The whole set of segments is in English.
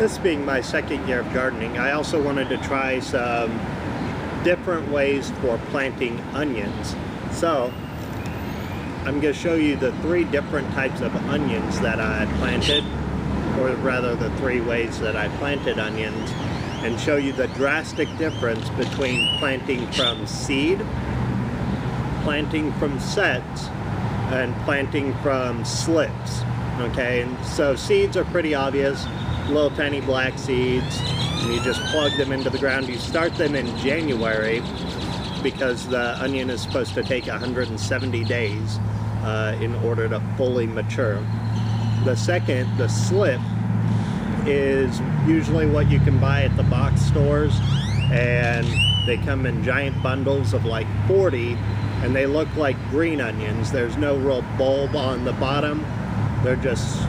This being my second year of gardening, I also wanted to try some different ways for planting onions. So I'm going to show you the 3 different types of onions that I planted, or rather the 3 ways that I planted onions, and show you the drastic difference between planting from seed, planting from sets, and planting from slips. Okay, and so seeds are pretty obvious, little tiny black seeds, and you just plug them into the ground. You start them in January because the onion is supposed to take 170 days in order to fully mature. The second, the slip, is usually what you can buy at the box stores, and they come in giant bundles of like 40, and they look like green onions. There's no real bulb on the bottom. They're just,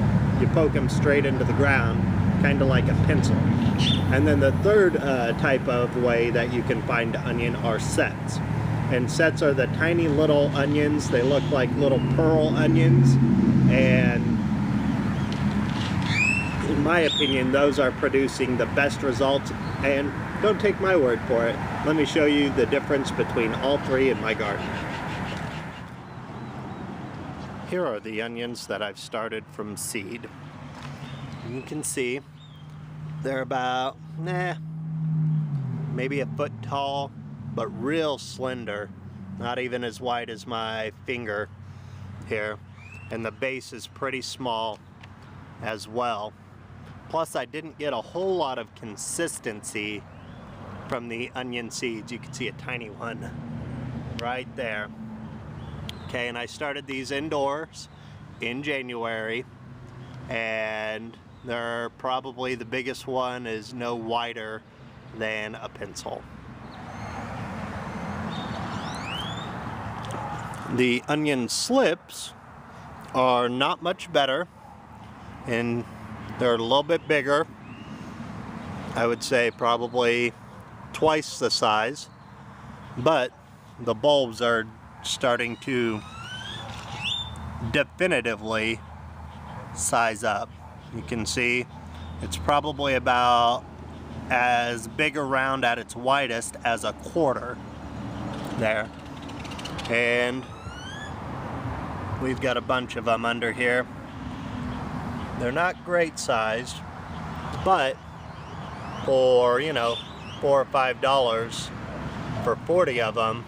you poke them straight into the ground, kind of like a pencil. And then the third type of way that you can find onion are sets. And sets are the tiny little onions. They look like little pearl onions, and in my opinion, those are producing the best results. And don't take my word for it. Let me show you the difference between all 3 in my garden. Here are the onions that I've started from seed. You can see they're about, maybe a foot tall, but real slender. Not even as wide as my finger here. And the base is pretty small as well. Plus, I didn't get a whole lot of consistency from the onion seeds. You can see a tiny one right there. Okay, and I started these indoors in January, and they're probably, the biggest one is no wider than a pencil. The onion slips are not much better, and they're a little bit bigger. I would say probably twice the size, but the bulbs are starting to definitively size up. You can see it's probably about as big around at its widest as a quarter there. And we've got a bunch of them under here. They're not great sized, but for, you know, $4 or $5 for 40 of them,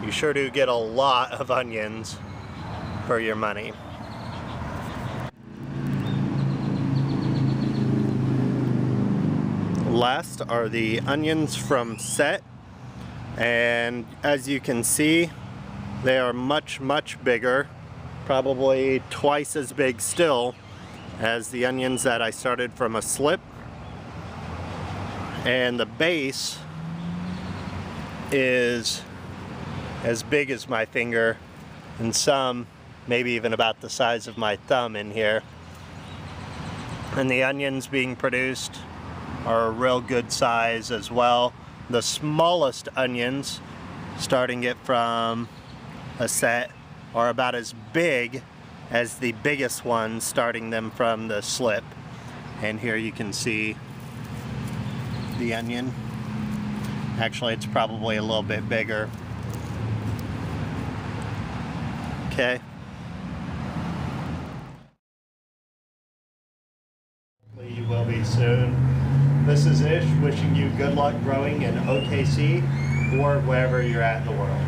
you sure do get a lot of onions for your money. Last are the onions from set, and as you can see, they are much, much bigger, probably twice as big still as the onions that I started from a slip. And the base is as big as my finger, and some maybe even about the size of my thumb in here. And the onions being produced are a real good size as well. The smallest onions, starting it from a set, are about as big as the biggest ones, starting them from the slip. And here you can see the onion. Actually, it's probably a little bit bigger. Okay. You will be soon. This is Ish wishing you good luck growing in OKC or wherever you're at in the world.